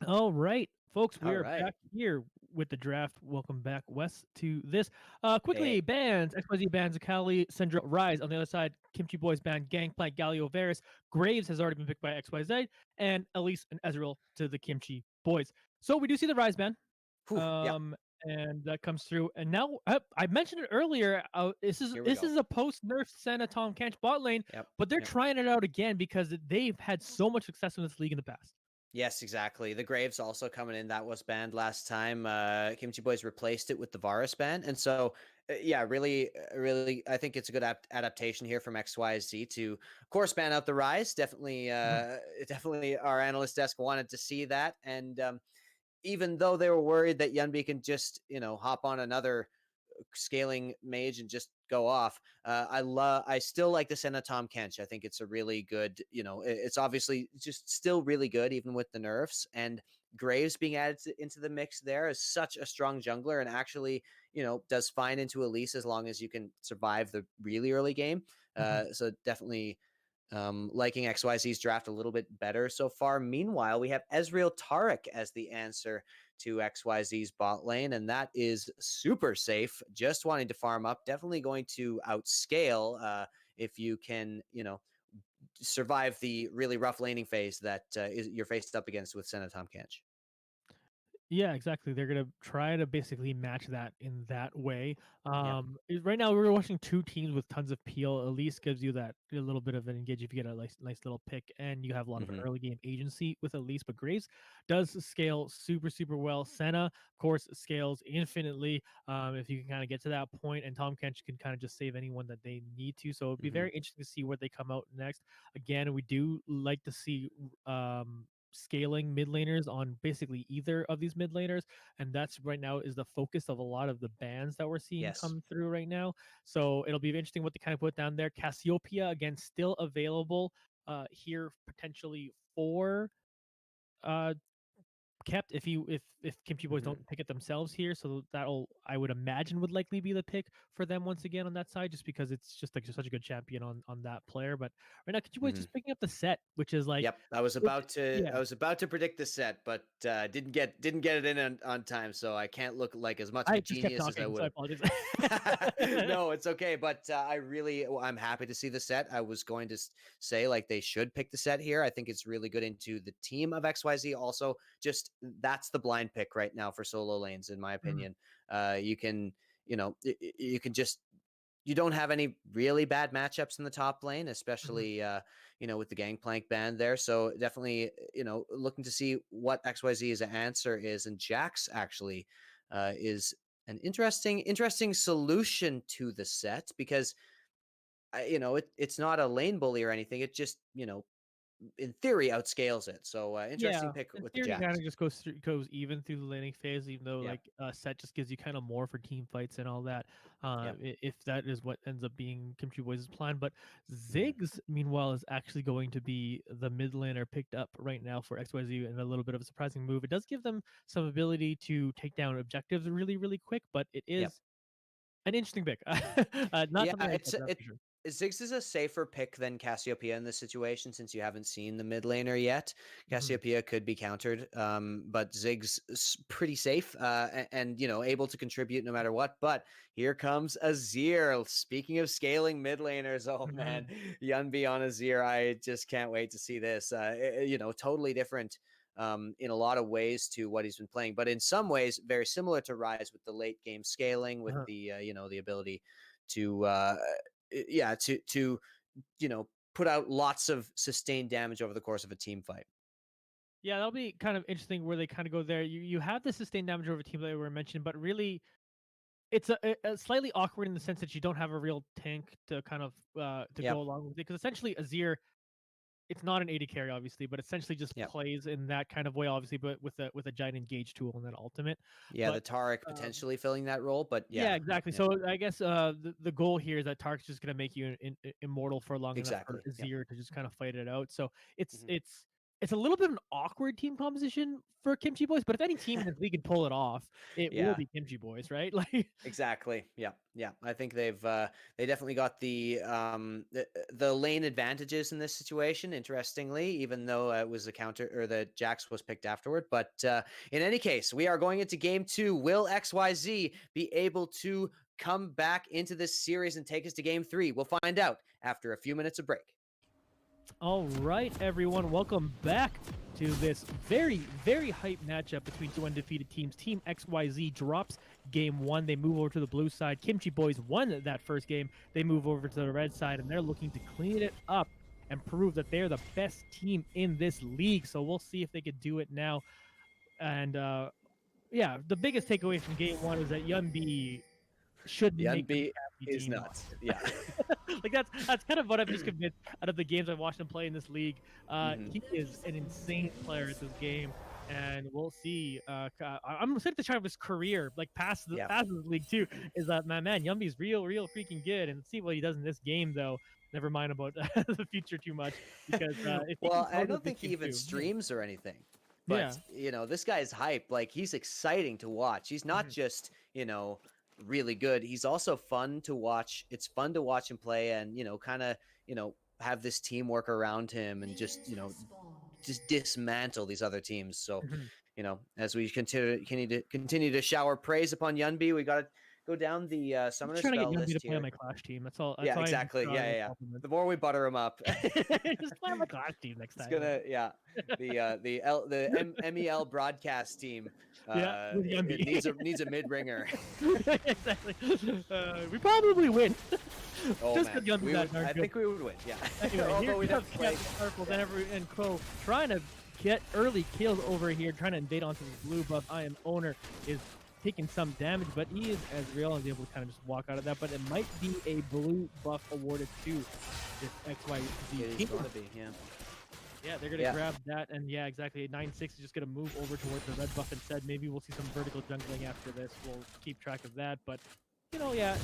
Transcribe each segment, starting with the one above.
All right, folks, we All are right. back here with the draft. Welcome back, Wes, to this. Hey. Quickly, bands, XYZ bands, Akali, Syndra, Rise. On the other side, Kimchi Boys band, Gangplank, Galio, Varus. Graves has already been picked by XYZ, and Elise and Ezreal to the Kimchi Boys. So we do see the Rise band, Whew, yeah, and that comes through. And now, I mentioned it earlier, this is here we this go. is a post-nerf Senna Tahm Kench bot lane, Yep, but they're yep. trying it out again because they've had so much success in this league in the past. Yes, exactly. The Graves also coming in. That was banned last time. Kimchi Boys replaced it with the Varus ban. And so, yeah, really, I think it's a good adaptation here from XYZ to, of course, ban out the Rise. Definitely, definitely our analyst desk wanted to see that. And even though they were worried that Yunbee can just, hop on another scaling mage and just go off. I still like the Senna Tahm Kench. I think it's a really good, it's obviously just still really good even with the nerfs, and Graves being added into the mix there is such a strong jungler, and actually, does fine into Elise as long as you can survive the really early game. So definitely liking XYZ's draft a little bit better so far. Meanwhile, we have Ezreal Taric as the answer to XYZ's bot lane, and that is super safe. Just wanting to farm up, definitely going to outscale if you can, survive the really rough laning phase that you're faced up against with Senna Tahm Kench. Yeah, exactly. They're gonna try to basically match that in that way. Yep. Right now we're watching two teams with tons of peel. Elise gives you that a little bit of an engage if you get a nice little pick, and you have a lot of Mm-hmm. early game agency with Elise. But Graves does scale super well. Senna, of course, scales infinitely. If you can kind of get to that point, and Tahm Kench can kind of just save anyone that they need to. So it'd be Mm-hmm. very interesting to see where they come out next. Again, we do like to see scaling mid laners on basically either of these mid laners, and that's right now is the focus of a lot of the bans that we're seeing Yes. come through right now. So it'll be interesting what they kind of put down there. Cassiopeia again still available here potentially for uh kept if Kimchi Boys Mm-hmm. don't pick it themselves here. So that'll, I would imagine, would likely be the pick for them once again on that side, just because it's just like such a good champion on that player. But right now, Kimchi Boys Mm-hmm. just picking up the Sett, which is like, Yep, I was it, about to yeah. I was about to predict the Sett, but didn't get it in on time, so I can't look like as much of I a just kept genius as I talking, so would I have. apologize. No, it's okay, but I'm happy to see the Sett. I was going to say like they should pick the Sett here. I think it's really good into the team of XYZ. Also, just that's the blind pick right now for solo lanes, in my Mhm, opinion. You can you can just you don't have any really bad matchups in the top lane, mhm. especially with the Gangplank band there. So definitely, looking to see what XYZ's answer is. And Jax actually is an interesting solution to the Sett, because it's not a lane bully or anything. It just in theory outscales it. So interesting Yeah, pick in with the theory, it Jax. kinda just goes even through the laning phase, even though, Yeah. like, Sett just gives you kinda more for team fights and all that, Yep. if that is what ends up being Kimchi Boys' plan. But Mhm. Ziggs, meanwhile, is actually going to be the mid laner picked up right now for XYZ, and a little bit of a surprising move. It does give them some ability to take down objectives really quick, but it Yep. is an interesting pick. Not Yeah, something I expected, that's for sure. Ziggs is a safer pick than Cassiopeia in this situation, since you haven't seen the mid laner yet. Mhm. Cassiopeia could be countered, but Ziggs is pretty safe, and able to contribute no matter what. But here comes Azir. Speaking of scaling mid laners, oh man, Mhm. Yunbee on Azir. I just can't wait to see this. Totally different. In a lot of ways to what he's been playing, but in some ways very similar to Rise with the late game scaling, with Uh-huh. the the ability to yeah to put out lots of sustained damage over the course of a team fight. Yeah, that'll be kind of interesting where they kind of go there. You have the sustained damage over team that we were mentioned, but really it's a slightly awkward in the sense that you don't have a real tank to kind of to go Yep. along with it. Because essentially Azir, it's not an AD carry, obviously, but essentially just Yep. plays in that kind of way, obviously, but with a giant engage tool and then ultimate. Yeah, the But Taric um, potentially filling that role, but yeah, yeah. exactly. Yep. So I guess the goal here is that Tark's just gonna make you immortal for long enough for Exactly. Yep. Azir to just kind of fight it out. So it's Mhm. it's it's a little bit of an awkward team composition for Kimchi Boys, but if any team in this league can pull it off, it will Yeah. be Kimchi Boys, right? Like, Exactly. Yeah. Yeah. I think they definitely got the lane advantages in this situation. Interestingly, even though it was a counter or the Jax was picked afterward, but in any case, we are going into game 2. Will XYZ be able to come back into this series and take us to game 3? We'll find out after a few minutes of break. all right, everyone, welcome back to this very, very hype matchup between two undefeated teams. Team XYZ drops game 1. They move over to the blue side. Kimchi Boys won that first game. They move over to the red side, and they're looking to clean it up and prove that they're the best team in this league. So we'll see if they could do it now. And yeah, the biggest takeaway from game 1 is that Yunbee should make them Yunbee a happy is team. nuts. Yeah. Like that's kind of what I've just convinced out of the games I've watched him play in this league. He is an insane player at this game, and we'll see. I'm excited to try his career, like past the league too. Is that my man Yumbee's real freaking good, and see what he does in this game though. Never mind about the future too much because if well, I don't think he even streams or anything. But you know, this guy's hype. Like, he's exciting to watch. He's not just, you know, really good. He's also fun to watch. It's fun to watch him play, and you know, kind of, you know, have this teamwork around him, and just, you know, just dismantle these other teams. So, you know, as we continue to shower praise upon Yunbee, we got to go down the summoner spell list here. Trying to get Yunbee to play on my Clash team. That's all. That's yeah, exactly. Yeah. The more we butter him up, just play on my Clash team next time. It's gonna, the MEL broadcast team. It needs a mid ringer. Exactly. We probably win. Oh, just man. I think we would win. Yeah. Anyway, here we have Snarfles and Crow trying to get early kills over here, trying to invade onto the blue buff. I am owner is taking some damage, but he is Ezreal and is able to kind of just walk out of that. But it might be a blue buff awarded to this XYZ team. It is going to be, Yeah, they're going to grab that, and yeah, exactly. 9-6 is just going to move over towards the red buff instead. Maybe we'll see some vertical jungling after this. We'll keep track of that, but you know, yeah,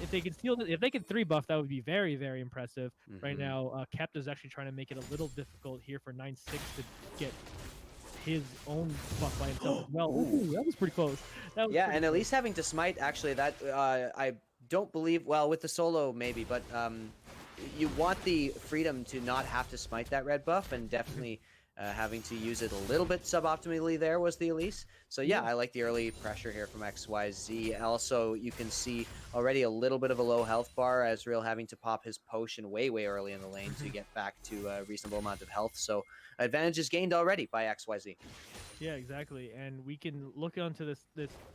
if they can steal, if they can 3 buff, that would be very, very impressive. Right now, Kept is actually trying to make it a little difficult here for 9-6 to get his own buff by himself as well. Ooh, that was pretty close. That was and Elise having to smite, actually, that I don't believe, well, with the solo maybe, but you want the freedom to not have to smite that red buff, and definitely having to use it a little bit suboptimally there was the Elise. So yeah, I like the early pressure here from XYZ. Also, you can see already a little bit of a low health bar, Ezreal having to pop his potion way early in the lane to get back to a reasonable amount of health. So advantage is gained already by XYZ. Yeah, exactly. And we can look onto this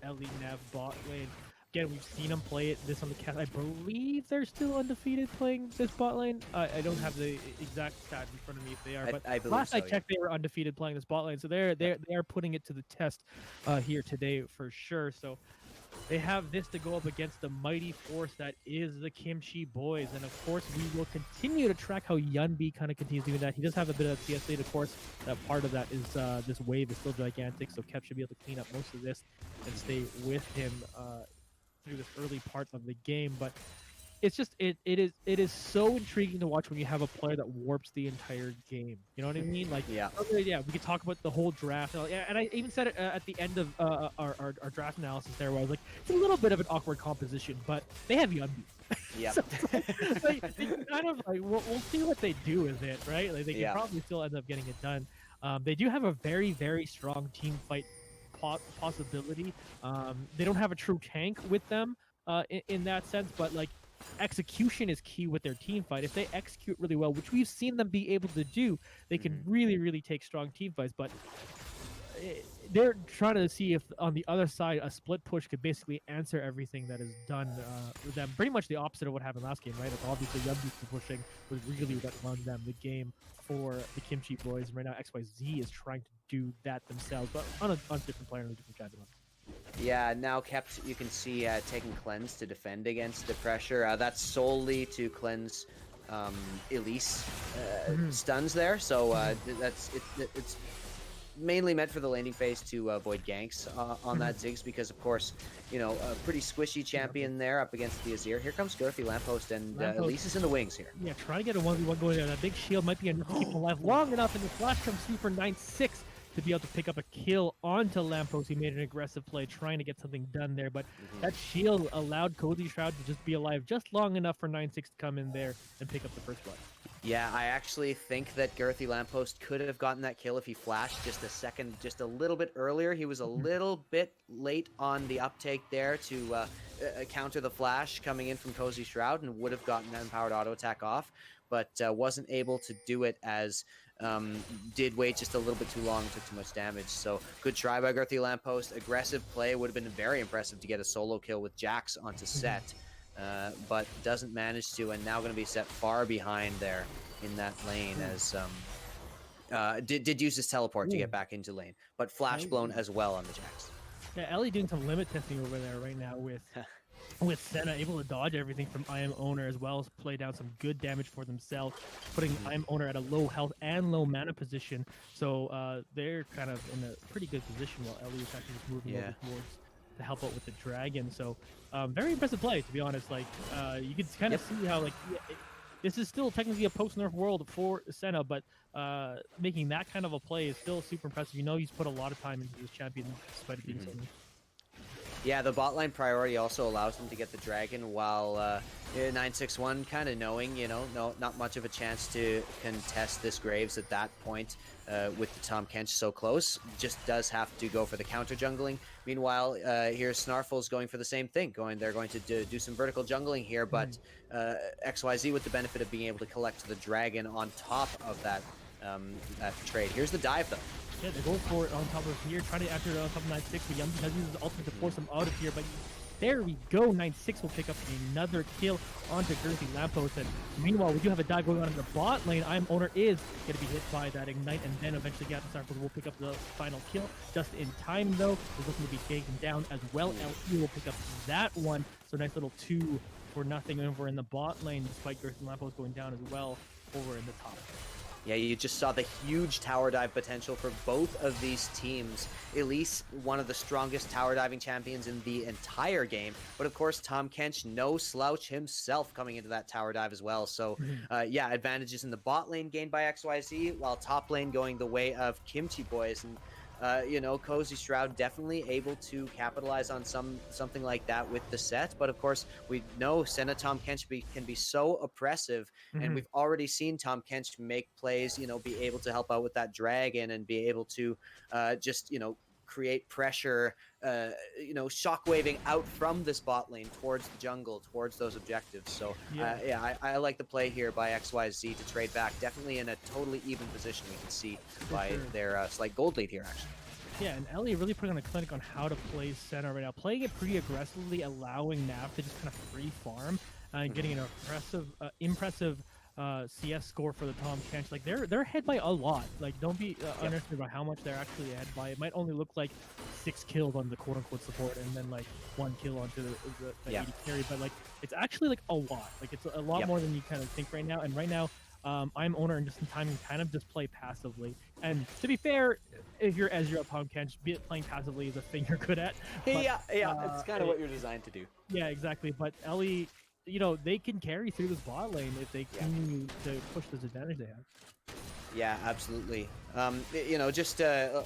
elite nav bot lane. Again, we've seen them play this on the cast. I believe they're still undefeated playing this bot lane. I don't have the exact stat in front of me if they are, but I believe last so, I checked, they were undefeated playing this bot lane. So they are putting it to the test here today for sure. So they have this to go up against the mighty force that is the Kimchi Boys. And of course, we will continue to track how Yunbee kind of continues doing that. He does have a bit of CS lead, of course. That part of that is this wave is still gigantic, so Kev should be able to clean up most of this and stay with him through this early part of the game. But it's just it is so intriguing to watch when you have a player that warps the entire game. You know what I mean? Like, yeah, we could talk about the whole draft. And I even said it at the end of our draft analysis there, where I was like, it's a little bit of an awkward composition, but they have Yunbee. Yeah. So, they kind of like we'll see what they do with it, right? Like, they can probably still end up getting it done. They do have a very, very strong team fight possibility. They don't have a true tank with them in that sense, but like, execution is key with their team fight. If they execute really well, which we've seen them be able to do, they can really take strong team fights. But they're trying to see if on the other side a split push could basically answer everything that is done with them. Pretty much the opposite of what happened last game, right? Like, obviously Yunbee pushing was really what won them the game for the Kimchi Boys, and right now XYZ is trying to do that themselves, but on a different player and a different strategy. Yeah, now Kept, you can see taking cleanse to defend against the pressure. That's solely to cleanse Elise stuns there. So it's mainly meant for the laning phase to avoid ganks on that Ziggs, because of course, you know, a pretty squishy champion there up against the Azir. Here comes Girthy Lampost, and Elise is in the wings here. Yeah, trying to get a 1v1 going there. That big shield might be enough to keep him alive long enough, and the flash comes through for 9-6 to be able to pick up a kill onto Lampost. He made an aggressive play trying to get something done there, but that shield allowed Cozy Shroud to just be alive just long enough for 9-6 to come in there and pick up the first blood. Yeah, I actually think that Girthy Lampost could have gotten that kill if he flashed just a little bit earlier. He was a little bit late on the uptake there to counter the flash coming in from Cozy Shroud, and would have gotten that empowered auto attack off, but wasn't able to do it, as did wait just a little bit too long, took too much damage. So good try by Girthy Lampost. Aggressive play, would have been very impressive to get a solo kill with Jax onto Sett. But doesn't manage to, and now going to be set far behind there in that lane, as did use his teleport to get back into lane, but flash blown as well on the Jax. Yeah, Ellie doing some limit testing over there right now with Senna, able to dodge everything from I Am Owner, as well as play down some good damage for themselves, putting I Am Owner at a low health and low mana position. So they're kind of in a pretty good position, while Ellie is actually just moving over towards to help out with the dragon. So very impressive play, to be honest. Like you can kind of see how, like, this is still technically a post-nerf world for Senna, but making that kind of a play is still super impressive. You know, he's put a lot of time into this champion despite it being so new. Yeah, the bot line priority also allows him to get the dragon, while 961 kind of knowing, you know, not much of a chance to contest this Graves at that point with the Tahm Kench so close. Just does have to go for the counter jungling. Meanwhile, here's Snarfles going for the same thing. They're going to do some vertical jungling here, but XYZ with the benefit of being able to collect the dragon on top of that trade. Here's the dive, though. Yeah, they go for it on top of here, trying to enter it on top of 9-6, but Yunbee has used his ultimate to force him out of here, but there we go. 9-6 will pick up another kill onto Girthy Lampost, and meanwhile, we do have a dive going on in the bot lane. I Am Owner is going to be hit by that Ignite, and then eventually Snarfles will pick up the final kill. Just in time, though, is looking to be taken down as well. LE will pick up that one, so nice little 2 for nothing over in the bot lane, despite Girthy Lampost going down as well over in the top. Yeah, you just saw the huge tower dive potential for both of these teams. Elise, one of the strongest tower diving champions in the entire game, but of course Tahm Kench, no slouch himself, coming into that tower dive as well. So yeah, advantages in the bot lane gained by XYZ, while top lane going the way of Kimchi Boys. And you know, Cozy Shroud definitely able to capitalize on something like that with the Sett, but of course we know Senna Tahm Kench can be so oppressive, and we've already seen Tahm Kench make plays, you know, be able to help out with that dragon and be able to just, you know, create pressure, you know, shockwaving out from this bot lane towards the jungle, towards those objectives. So yeah, I like the play here by XYZ to trade back. Definitely in a totally even position, we can see by their slight gold lead here, actually. Yeah, and Ellie really putting on a clinic on how to play Senna right now, playing it pretty aggressively, allowing Nav to just kind of free farm and getting an impressive CS score for the Tahm Kench. Like they're ahead by a lot. Like don't be underestimated by how much they're actually ahead by. It might only look like 6 kills on the quote-unquote support and then like 1 kill onto the AD carry, but like it's actually like a lot. Like it's a lot more than you kind of think right now. And right now, I'm Owner and Just in Time can kind of just play passively. And to be fair, if you're Ezreal Tahm Kench, playing passively is a thing you're good at. But, it's kind of what you're designed to do. Yeah, exactly. But Ellie, you know, they can carry through this bot lane if they continue to push this advantage they have. Yeah, absolutely. You know, just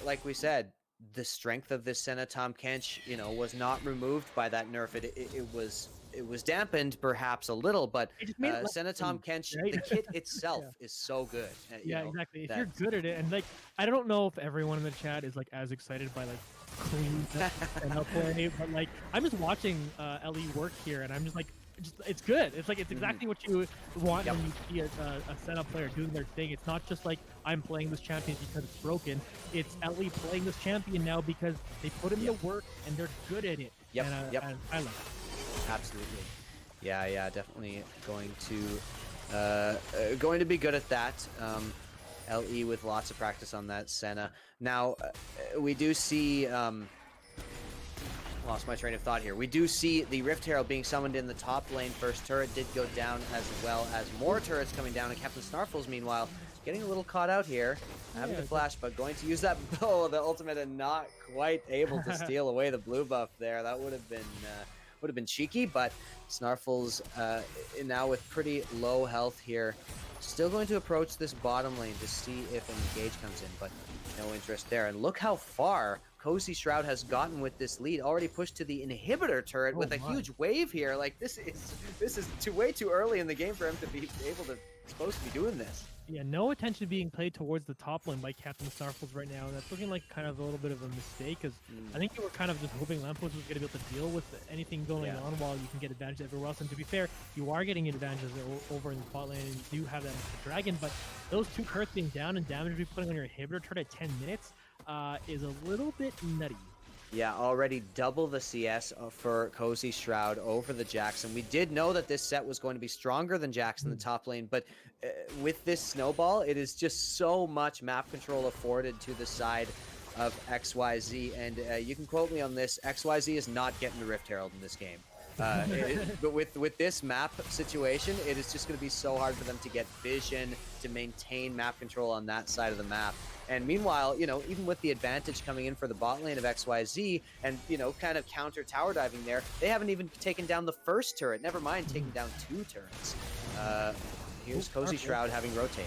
like we said, the strength of this Senna Tahm Kench, you know, was not removed by that nerf. It was dampened perhaps a little, but Senna Tahm Kench, right? The kit itself is so good. Yeah, exactly. If you're good at it, and like, I don't know if everyone in the chat is like as excited by like clean Senna play, but like I'm just watching Ellie work here, and I'm just like, it's good. It's like it's exactly what you want when you see a Senna player doing their thing. It's not just like I'm playing this champion because it's broken. It's Ellie playing this champion now because they put in the work and they're good at it. And I like it. Absolutely. Yeah, definitely going to be good at that. LE with lots of practice on that Senna. Now we do see lost my train of thought here. We do see the Rift Herald being summoned in the top lane. First turret did go down, as well as more turrets coming down, and Captain Snarfles, meanwhile, getting a little caught out here. Having the Yeah, flash, but going to use that the ultimate and not quite able to steal away the blue buff there. That would have been cheeky, but Snarfles now with pretty low health here. Still going to approach this bottom lane to see if an engage comes in, but no interest there. And look how far Cozy Shroud has gotten with this lead, already pushed to the inhibitor turret with a huge wave here. Like this is way too early in the game for him to be supposed to be doing this. Yeah, no attention being played towards the top lane by Captain Snarfles right now. And that's looking like kind of a little bit of a mistake, because I think you were kind of just hoping Lampost was going to be able to deal with anything going on while you can get advantage everywhere else. And to be fair, you are getting advantages over in the bot lane, and you do have that extra dragon, but those two turrets being down and damage be putting on your inhibitor turret at 10 minutes is a little bit nutty. Yeah, already double the CS for Cozy Shroud over the Jax. And we did know that this set was going to be stronger than Jax in the top lane, but with this snowball, it is just so much map control afforded to the side of XYZ. And you can quote me on this, XYZ is not getting the Rift Herald in this game. But with this map situation, it is just going to be so hard for them to get vision, to maintain map control on that side of the map. And meanwhile, you know, even with the advantage coming in for the bot lane of XYZ and, you know, kind of counter tower diving there, they haven't even taken down the first turret, never mind taking down 2 turrets. Here's Cozy Shroud having rotate.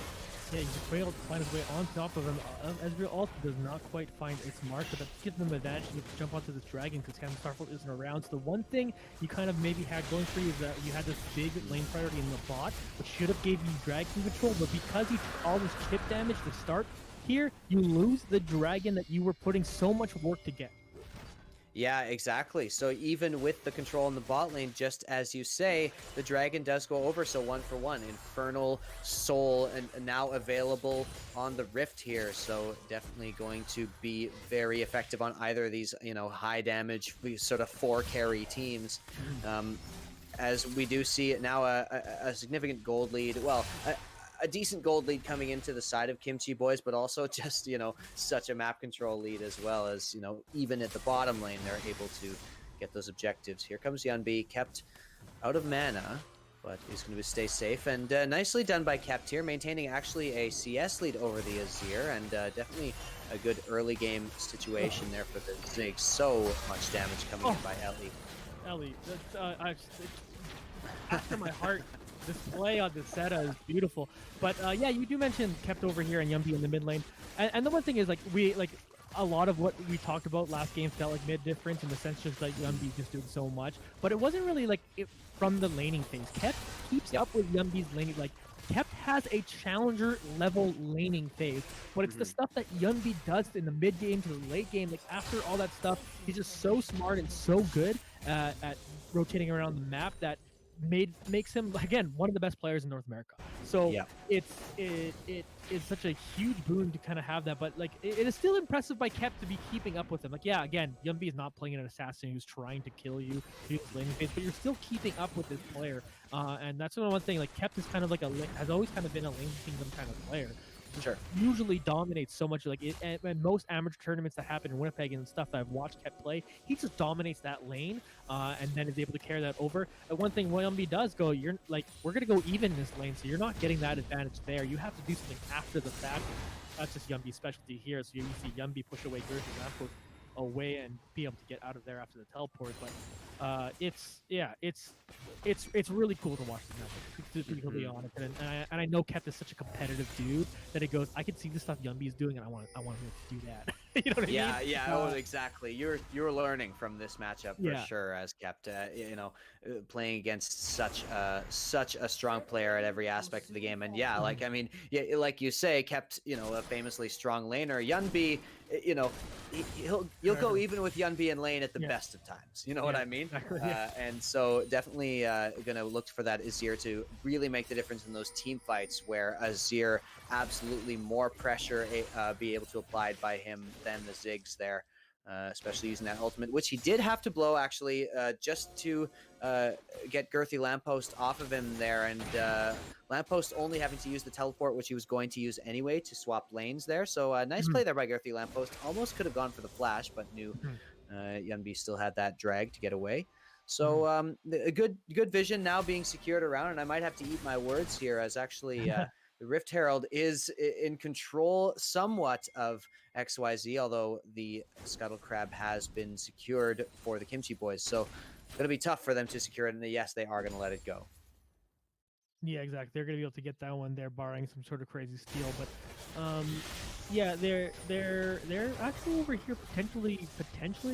Yeah, he's failed to find his way on top of him. Ezreal also does not quite find its mark, but that gives them advantage to jump onto this dragon because Captain Snarfles isn't around. So the one thing you kind of maybe had going for you is that you had this big lane priority in the bot, which should have gave you dragon control, but because you took all this chip damage to start here, you lose the dragon that you were putting so much work to get. Yeah, exactly. So even with the control in the bot lane, just as you say, the dragon does go over. So 1-for-1, Infernal Soul, and now available on the Rift here. So definitely going to be very effective on either of these, you know, high damage sort of 4 carry teams. As we do see now a significant gold lead. Well, a decent gold lead coming into the side of Kimchi Boys, but also just, you know, such a map control lead as well as, you know, even at the bottom lane, they're able to get those objectives. Here comes Yunbee, kept out of mana, but he's going to stay safe. And nicely done by Kept here, maintaining actually a CS lead over the Azir, and definitely a good early game situation there for the Ziggs. So much damage coming in by Ellie, that's after my heart. This play on the Setta is beautiful, but yeah, you do mention Kept over here and Yunbee in the mid lane, and the one thing is, like, a lot of what we talked about last game felt like mid difference in the sense just like Yunbee just doing so much, but it wasn't really like from the laning phase. Kept keeps up with Yunbee's laning, like Kept has a challenger level laning phase, but it's the stuff that Yunbee does in the mid game to the late game. Like after all that stuff, he's just so smart and so good at rotating around the map that makes him, again, one of the best players in North America. So it is such a huge boon to kind of have that, but like it is still impressive by Kept to be keeping up with him. Like, yeah, again, Yunbee is not playing an assassin who's trying to kill you, but you're still keeping up with this player, and that's one thing. Like Kept is kind of like has always kind of been a lane kingdom kind of player. Sure. Usually dominates so much, like and most amateur tournaments that happen in Winnipeg and stuff that I've watched Kept play, he just dominates that lane, and then is able to carry that over. And one thing Yunbee does go, you're like, we're gonna go even in this lane, so you're not getting that advantage there. You have to do something after the fact. That's just Yunbee's specialty here. So you see Yunbee push away Girthy Lampost away and be able to get out of there after the teleport. But it's really cool to watch this matchup, to be completely honest. And I know Kept is such a competitive dude that it goes, I can see the stuff Yunbee is doing, and I want him to do that. You know what I mean? Yeah, exactly. You're learning from this matchup for sure, as Kept, you know, playing against such a strong player at every aspect of the game. And yeah, like, I mean, yeah, like you say, Kept, you know, a famously strong laner. Yunbee, you know, you'll go even with Yunbee in lane at the best of times. You know what I mean? Exactly, and so definitely gonna look for that Azir to really make the difference in those team fights where Azir absolutely more pressure be able to applied by him than the Ziggs there, especially using that ultimate, which he did have to blow actually just to get Girthy Lampost off of him there, and Lampost only having to use the teleport, which he was going to use anyway to swap lanes there. So nice play there by Girthy Lampost. Almost could have gone for the flash, but knew Yunbee still had that drag to get away. So a good vision now being secured around, and I might have to eat my words here as actually the Rift Herald is in control somewhat of XYZ, although the Scuttle Crab has been secured for the Kimchi Boys. So going to be tough for them to secure it. And yes, they are going to let it go. Yeah, exactly. They're going to be able to get that one there, barring some sort of crazy steal. But yeah, they're actually over here potentially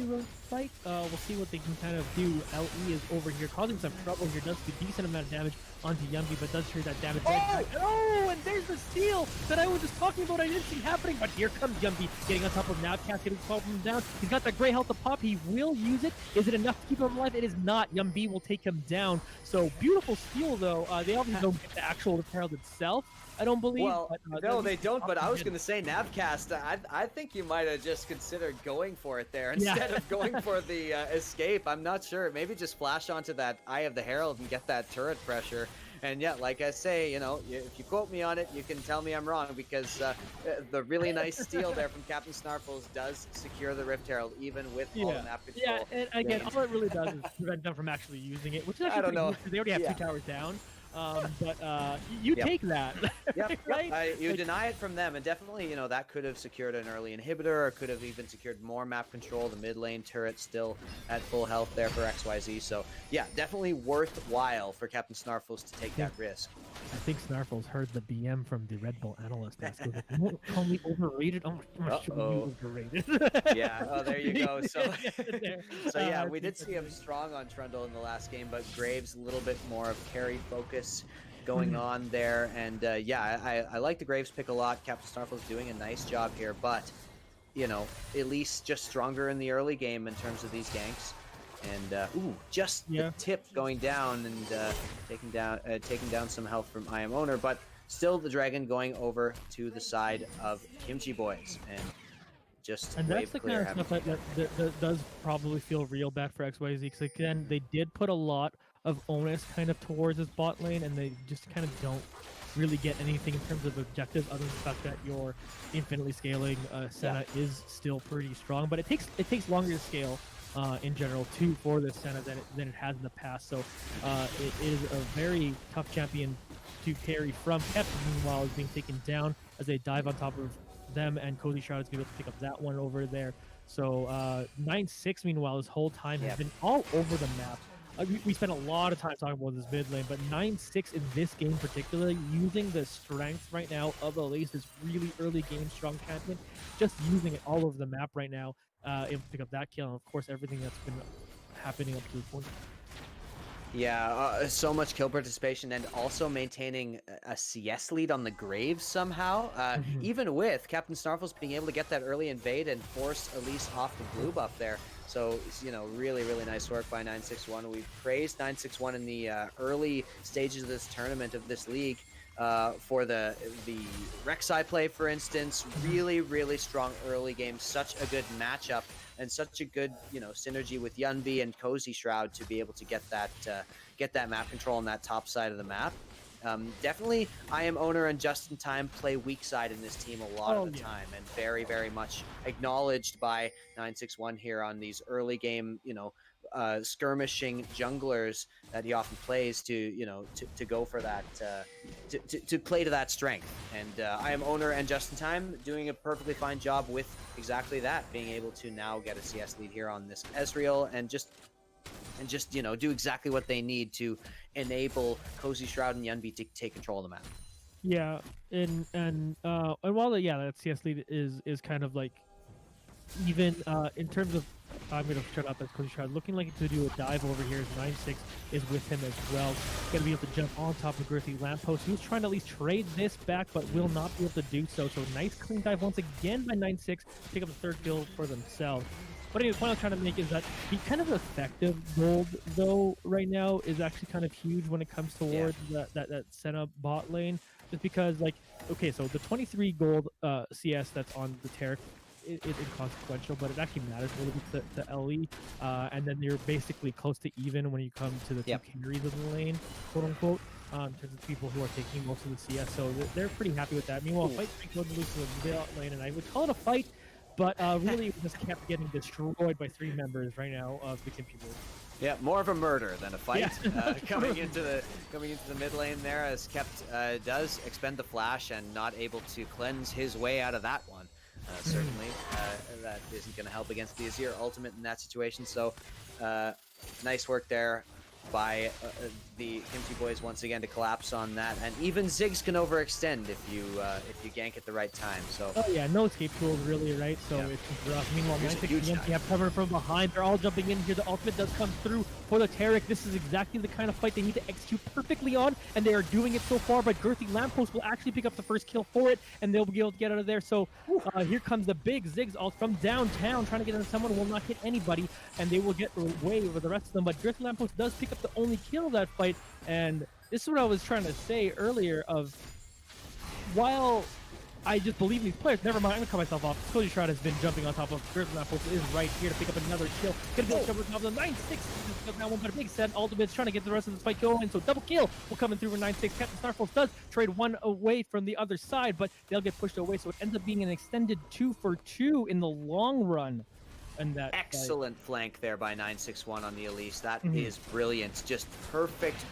willing to fight. We'll see what they can kind of do. LE is over here causing some trouble here. Does a decent amount of damage onto Yunbee, but does hear that damage. Oh, and there's the steal that I was just talking about. I didn't see happening, but here comes Yunbee getting on top of navcast, getting him down. He's got that gray health to pop. He will use it. Is it enough to keep him alive? It is not. Yunbee will take him down. So beautiful steal though. They obviously don't get the actual herald itself, I don't believe. Well, but, no, they don't. But I was going to say, navcast. I think you might have just considered going for it there instead of going for the escape. I'm not sure. Maybe just flash onto that Eye of the Herald and get that turret pressure. And yeah, like I say, you know, if you quote me on it, you can tell me I'm wrong, because the really nice steal there from Captain Snarfles does secure the Rift Herald, even with all the map control. Yeah, and again, all it really does is prevent them from actually using it, which is actually pretty good, because they already have 2 towers down. But you take that. Right? You deny it from them, and definitely, you know, that could have secured an early inhibitor, or could have even secured more map control. The mid lane turret still at full health there for XYZ. So yeah, definitely worthwhile for Captain Snarfles to take that risk. I think Snarfles heard the BM from the Red Bull analyst ask, "You won't call me overrated? Oh, overrated." Yeah. Oh, there you go. So, yeah, we did see him strong on Trundle in the last game, but Graves a little bit more of carry focus going on there. And yeah, I like the Graves pick a lot. Captain Snarfles doing a nice job here, but you know, Elise just stronger in the early game in terms of these ganks. And just the tip going down and taking down some health from I Am Owner, but still the dragon going over to the side of Kimchi Boys, and that's the kind of stuff that does probably feel real bad for XYZ, because again, they did put a lot of onus kind of towards this bot lane, and they just kind of don't really get anything in terms of objectives, other than the fact that your infinitely scaling Senna is still pretty strong, but it takes longer to scale in general too for this Senna than it has in the past. So it is a very tough champion to carry from. Kept, meanwhile, is being taken down as they dive on top of them, and Cozy Shroud is going to be able to pick up that one over there. So 9-6, meanwhile, this whole time has been all over the map. We spent a lot of time talking about this mid lane, but 9-6 in this game particularly, using the strength right now of Elise, this really early game strong champion, just using it all over the map right now, able to pick up that kill, and of course everything that's been happening up to this point. Yeah, so much kill participation, and also maintaining a CS lead on the Graves somehow, even with Captain Snarfles being able to get that early invade and force Elise off the blue buff there. So, you know, really, really nice work by 961. We've praised 961 in the early stages of this tournament, of this league, for the Rek'Sai play, for instance. Really, really strong early game, such a good matchup, and such a good, you know, synergy with Yunbee and Cozy Shroud to be able to get that map control on that top side of the map. Definitely, I Am Owner and JUSTXNTIME play weak side in this team a lot of the time, and very, very much acknowledged by 961 here on these early game, you know, skirmishing junglers that he often plays to, you know, to go for that, to play to that strength. And I Am Owner and JUSTXNTIME doing a perfectly fine job with exactly that, being able to now get a CS lead here on this Ezreal, and just you know, do exactly what they need to enable Cozy Shroud and Yunbee to take control of the map. Yeah, and while that CS lead is kind of like even in terms of, I'm gonna shut up as Cozy Shroud looking like to do a dive over here. 9-6 is with him as well. Gonna be able to jump on top of Girthy Lampost, who's trying to at least trade this back, but will not be able to do so. So nice clean dive once again by 9-6, pick up the third kill for themselves. But anyway, the point I'm trying to make is that the kind of effective gold, though, right now is actually kind of huge when it comes towards that Senna bot lane. Just because, like, okay, so the 23 gold CS that's on the Taric is inconsequential, but it actually matters a little bit to LE. And then you're basically close to even when you come to the two carries of the lane, quote unquote, in terms of people who are taking most of the CS. So they're pretty happy with that. Meanwhile, fight goes to lose to the mid lane, and I would call it a fight. But really, it just kept getting destroyed by 3 members right now of the Kimchi Boys. Yeah, more of a murder than a fight. Yeah. Coming into the mid lane there, as Kept does expend the flash and not able to cleanse his way out of that one. Certainly, that isn't going to help against the Azir ultimate in that situation. So, nice work there by the Kimchi Boys once again to collapse on that, and even Ziggs can overextend if you gank at the right time. So oh yeah, no escape tools really, right? So Yeah. it's just rough. Meanwhile, Here's a 96 huge you have cover from behind. They're all jumping in here. The ultimate does come through for the Taric. This is exactly the kind of fight they need to execute perfectly on, and they are doing it so far. But Girthy Lampost will actually pick up the first kill for it, and they'll be able to get out of there. So here comes the big Ziggs ult from downtown, trying to get into someone, will not hit anybody, and they will get away over the rest of them. But Girthy Lampost does pick up the only kill of that fight, and this is what I was trying to say earlier of, while I just believe in these players, never mind, I'm gonna cut myself off. Cody Shroud has been jumping on top of Girthy Lampost, is right here to pick up another kill. Gonna be able to jump on top of the 9-6. Now one, but a big Sett ultimate's trying to get the rest of this fight going. So double kill will come in through for 9-6. Captain Snarfles does trade one away from the other side, but they'll get pushed away. So it ends up being an extended 2-for-2 in the long run. And that excellent flank there by 961 on the Elise. That is brilliant. Just perfect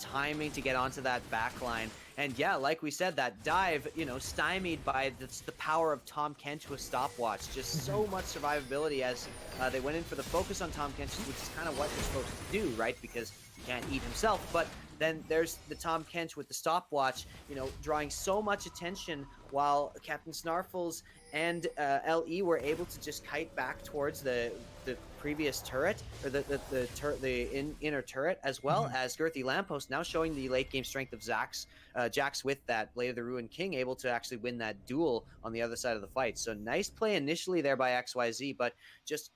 timing to get onto that back line. And yeah, like we said, that dive, you know, stymied by the power of Tahm Kench with stopwatch. Just so much survivability as they went in for the focus on Tahm Kench, which is kind of what you're supposed to do, right? Because he can't eat himself. But then there's the Tahm Kench with the stopwatch, you know, drawing so much attention, while Captain Snarfles and LE were able to just kite back towards the previous turret, or the inner turret, as well as Girthy Lampost now showing the late game strength of Jax with that Blade of the Ruined King, able to actually win that duel on the other side of the fight. So nice play initially there by XYZ, but just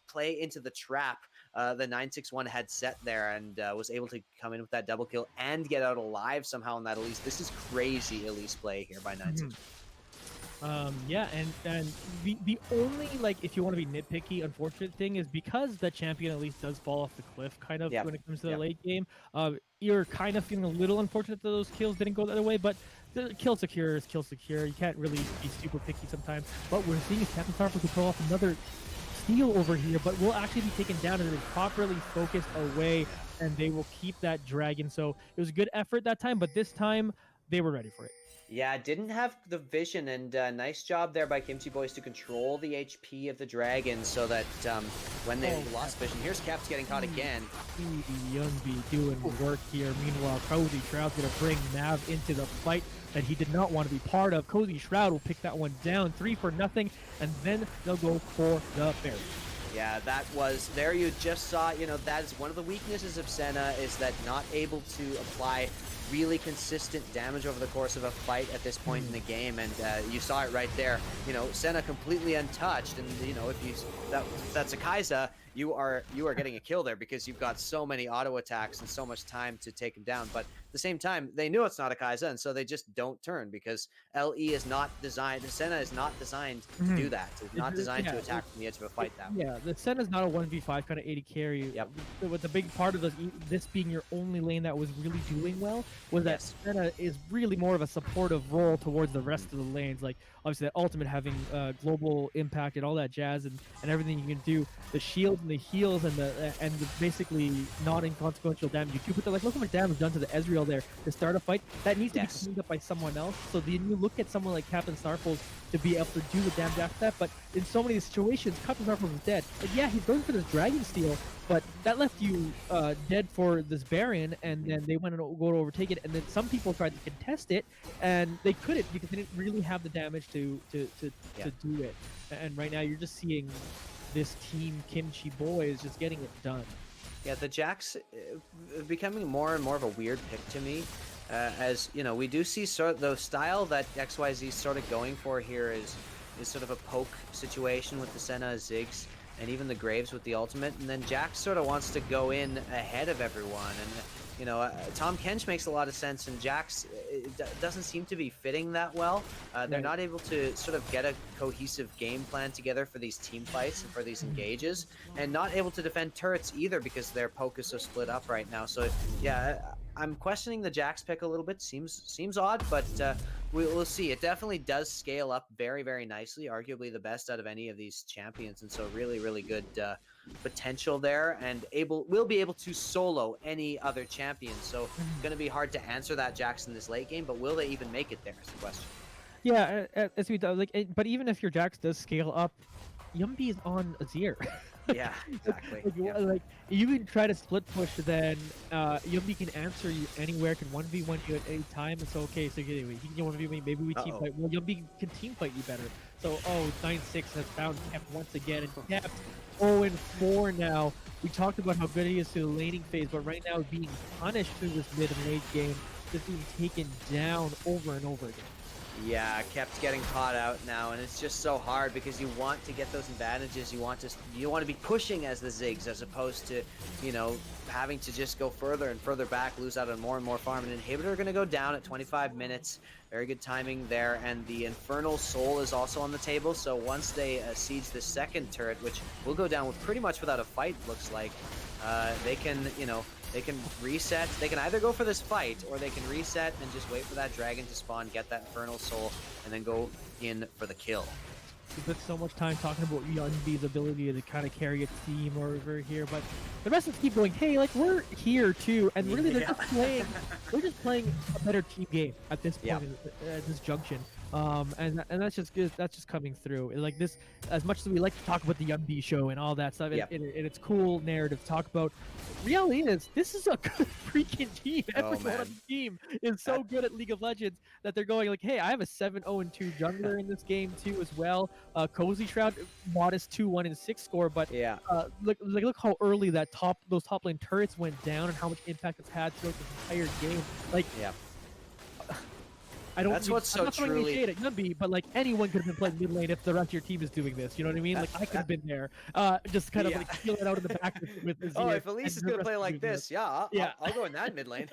play into the trap the 961 had set there, and was able to come in with that double kill and get out alive somehow on that Elise. This is crazy Elise play here by 961. Yeah, and the only, like, if you want to be nitpicky, unfortunate thing is, because the champion at least does fall off the cliff kind of when it comes to the late game, you're kind of feeling a little unfortunate that those kills didn't go the other way, but the kill secure is kill secure. You can't really be super picky sometimes. But we're seeing Captain Snarfles to pull off another steal over here, but will actually be taken down and properly focused away, and they will keep that dragon. So it was a good effort that time, but this time they were ready for it. Yeah, didn't have the vision, and nice job there by Kimchi Boys to control the HP of the dragon so that when they lost vision. Here's Caps getting caught again. Yunbee doing work here. Meanwhile, Cozy Shroud's going to bring Nav into the fight that he did not want to be part of. Cozy Shroud will pick that one down, 3-0, and then they'll go for the berry. Yeah, that was, there you just saw, you know, that is one of the weaknesses of Senna, is that not able to apply really consistent damage over the course of a fight at this point in the game, and you saw it right there. You know, Senna completely untouched, and you know, if that's a Kai'Sa, you are getting a kill there because you've got so many auto attacks and so much time to take him down. But at the same time, they knew it's not a Kai'Sa, and so they just don't turn, because LE is not designed, Senna is not designed to do that. It's not designed to attack from the edge of a fight that way. Yeah, the Senna's not a 1v5 kind of 80 carry. Yep. With the big part of this being your only lane that was really doing well was that Senna is really more of a supportive role towards the rest of the lanes. Like, obviously that ultimate having global impact and all that jazz, and everything you can do, the shield and the heals and the basically not inconsequential damage. You do put like, look how much damage done to the Ezreal there to start a fight. That needs to be cleaned up by someone else. So then you look at someone like Captain Snarfles to be able to do the damage after that. But in so many situations, Captain Snarfles is dead. Like, yeah, he's going for this dragon steal, but that left you dead for this Baron, and then they went and go to overtake it, and then some people tried to contest it, and they couldn't because they didn't really have the damage to do it. And right now you're just seeing this team Kimchi Boys just getting it done. Yeah, the Jax becoming more and more of a weird pick to me. As you know, we do see sort of the style that XYZ is sort of going for here is sort of a poke situation with the Senna Ziggs and even the Graves with the ultimate, and then Jax sort of wants to go in ahead of everyone, and you know, Tahm Kench makes a lot of sense, and Jax doesn't seem to be fitting that well. They're not able to sort of get a cohesive game plan together for these team fights and for these engages, and not able to defend turrets either because their poke is so split up right now. So yeah, I'm questioning the Jax pick a little bit. Seems odd, but we'll see. It definitely does scale up very, very nicely. Arguably the best out of any of these champions, and so really, really good potential there, and will be able to solo any other champion. So it's going to be hard to answer that Jax in this late game, but will they even make it there is the question. Yeah, as we but even if your Jax does scale up, Yunbee is on Azir. Yeah, exactly. Like you can try to split push, then Yunbee can answer you anywhere, can 1v1 you at any time. And so okay, so anyway, he can 1v1, maybe we team fight. Well, Yunbee can team fight you better. So 9-6 has found Kept once again, and Kept 0-4 now. We talked about how good he is to the laning phase, but right now being punished through this mid and late game, just being taken down over and over again. Yeah, Kept getting caught out now, and it's just so hard because you want to get those advantages. You want to be pushing as the Ziggs as opposed to, having to just go further and further back, lose out on more and more farm. An inhibitor going to go down at 25 minutes. Very good timing there, and the Infernal Soul is also on the table. So once they siege the second turret, which will go down with pretty much without a fight, looks like, they can, they can reset. They can either go for this fight, or they can reset and just wait for that dragon to spawn, get that Infernal Soul, and then go in for the kill. We spent so much time talking about Yunbee's ability to kind of carry a team over here, but the rest of us keep going, hey, like, we're here too, and really they're just playing a better team game at this point, at this junction. And that's just coming through. Like this, as much as we like to talk about the Yunbee show and all that stuff, and it's cool narrative to talk about. Reality is, this is a good freaking team. Everyone on the team is so good at League of Legends that they're going like, hey, I have a 7-0-2 jungler in this game too as well. Cozy Shroud, modest 2-1-6 score, but look how early those top lane turrets went down and how much impact it's had throughout the entire game. Like, That's what's so truly shade at Yunbee, but like anyone could have been playing mid lane if the rest of your team is doing this. You know what I mean? Like I could have been there, just kind of like feel it out in the back with Azir. Oh, if Elise is gonna play like this, I'll go in that mid lane.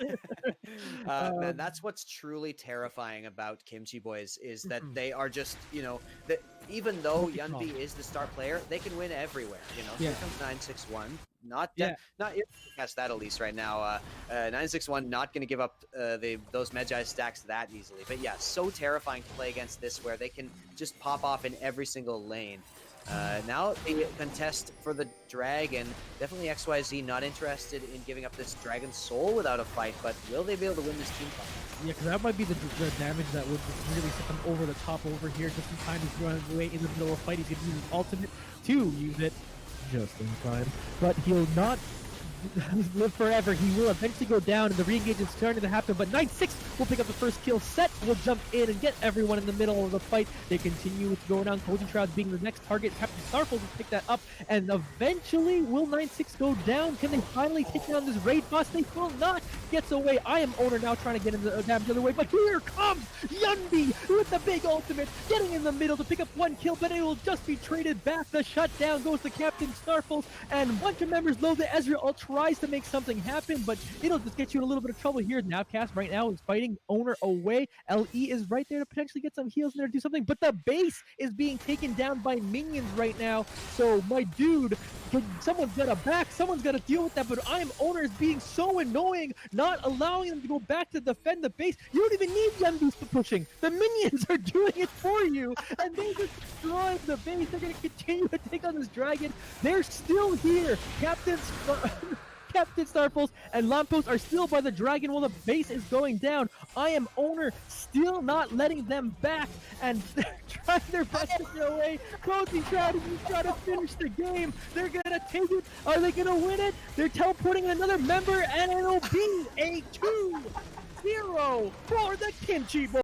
Man, that's what's truly terrifying about Kimchi Boys is that they are just, that even though Yunbee is the star player, they can win everywhere. Here comes 961. Not catch that Elise right now. 961 not going to give up those Magi stacks that easily. But yeah, so terrifying to play against this where they can just pop off in every single lane. Now they contest for the dragon. Definitely XYZ not interested in giving up this dragon soul without a fight, but will they be able to win this team fight? Yeah, because that might be the damage that would really set them over the top over here. Just in time he's running away in the middle of a fight. He's going to use his ultimate to use it just in time, but he'll not live forever. He will eventually go down, and the re-engage is starting to happen, but 9-6 will pick up the first kill. Sett will jump in and get everyone in the middle of the fight. They continue to go down, Cozy Shroud being the next target. Captain Snarfles will pick that up, and eventually will 9-6 go down? Can they finally take down this raid boss? They will not. Gets away. I am owner now trying to get him the damage the other way, but here comes Yunbee with the big ultimate, getting in the middle to pick up one kill, but it will just be traded back. The shutdown goes to Captain Snarfles, and a bunch of members load the Ezreal tries to make something happen, but it'll just get you in a little bit of trouble here. Navcast right now is fighting owner away. LE is right there to potentially get some heals in there to do something, but the base is being taken down by minions right now. So my dude, someone's got to back, someone's got to deal with that, but I am owner is being so annoying, not allowing them to go back to defend the base. You don't even need Yunbee pushing. The minions are doing it for you, and they just destroy the base. They're going to continue to take on this dragon. They're still here. Captain Snarfles and Lampost are still by the dragon while the base is going down. I am owner still not letting them back, and they're trying their best to get away. Cozy Shroud is trying to finish the game. They're gonna take it. Are they gonna win it? They're teleporting another member, and it'll be a 2-0 for the Kimchi Boys.